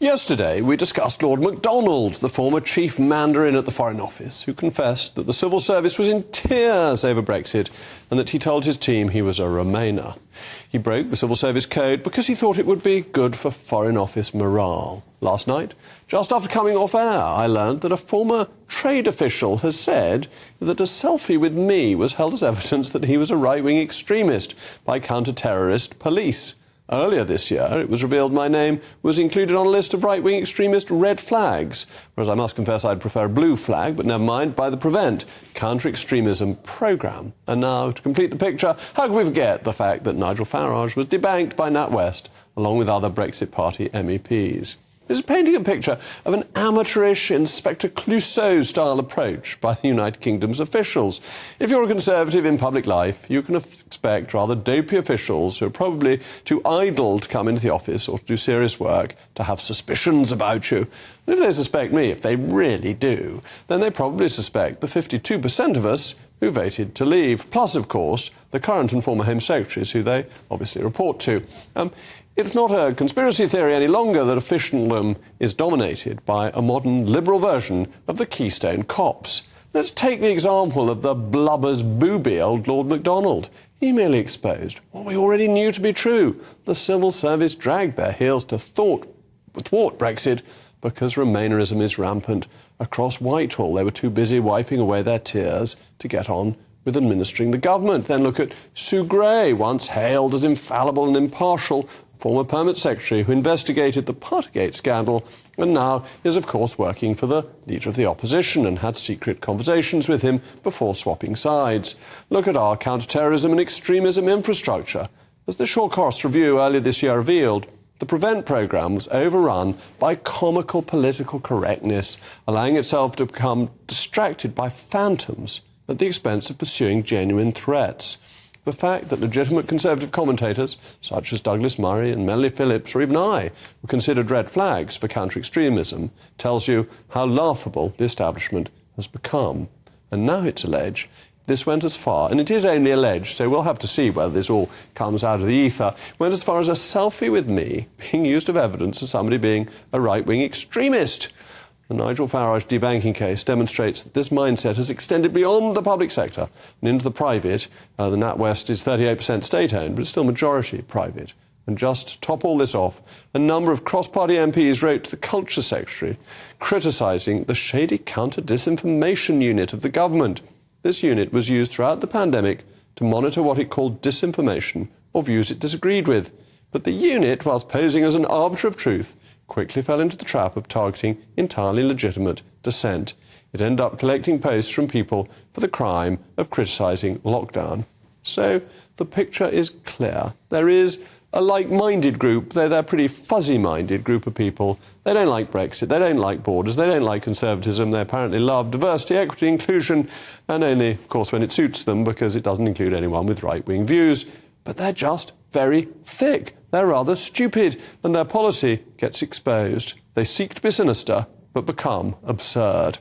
Yesterday, we discussed Lord MacDonald, the former chief mandarin at the Foreign Office, who confessed that the civil service was in tears over Brexit and that he told his team he was a Remainer. He broke the civil service code because he thought it would be good for Foreign Office morale. Last night, just after coming off air, I learned that a former trade official has said that a selfie with me was held as evidence that he was a right-wing extremist by counter-terrorist police. Earlier this year, it was revealed my name was included on a list of right-wing extremist red flags, whereas I must confess I'd prefer a blue flag, but never mind, by the Prevent counter-extremism programme. And now, to complete the picture, how can we forget the fact that Nigel Farage was debanked by NatWest, along with other Brexit Party MEPs? This is painting a picture of an amateurish Inspector Clouseau-style approach by the United Kingdom's officials. If you're a Conservative in public life, you can expect rather dopey officials who are probably too idle to come into the office or to do serious work to have suspicions about you. And if they suspect me, if they really do, then they probably suspect the 52% of us who voted to leave, plus, of course, the current and former Home Secretaries who they obviously report to. It's not a conspiracy theory any longer that officialdom is dominated by a modern liberal version of the Keystone Cops. Let's take the example of the blubber's booby old Lord MacDonald. He merely exposed what we already knew to be true. The civil service dragged their heels to thwart Brexit because Remainerism is rampant across Whitehall. They were too busy wiping away their tears to get on with administering the government. Then look at Sue Gray, once hailed as infallible and impartial, former Permanent Secretary who investigated the Partygate scandal and now is, of course, working for the Leader of the Opposition and had secret conversations with him before swapping sides. Look at our counter-terrorism and extremism infrastructure. As the Short Cost Review earlier this year revealed, the Prevent programme was overrun by comical political correctness, allowing itself to become distracted by phantoms at the expense of pursuing genuine threats. The fact that legitimate Conservative commentators, such as Douglas Murray and Melanie Phillips, or even I, were considered red flags for counter-extremism, tells you how laughable the establishment has become. And now it's alleged this went as far, and it is only alleged, so we'll have to see whether this all comes out of the ether, went as far as a selfie with me being used as evidence of somebody being a right-wing extremist. The Nigel Farage debanking case demonstrates that this mindset has extended beyond the public sector and into the private. The NatWest is 38% state-owned, but it's still majority private. And just to top all this off, a number of cross-party MPs wrote to the Culture Secretary criticising the shady counter-disinformation unit of the government. This unit was used throughout the pandemic to monitor what it called disinformation or views it disagreed with. But the unit, whilst posing as an arbiter of truth, quickly fell into the trap of targeting entirely legitimate dissent. It ended up collecting posts from people for the crime of criticising lockdown. So the picture is clear. There is a like-minded group, though they're a pretty fuzzy-minded group of people. They don't like Brexit, they don't like borders, they don't like conservatism, they apparently love diversity, equity, inclusion, and only, of course, when it suits them, because it doesn't include anyone with right-wing views. But they're just very thick. They're rather stupid, and their policy gets exposed. They seek to be sinister, but become absurd.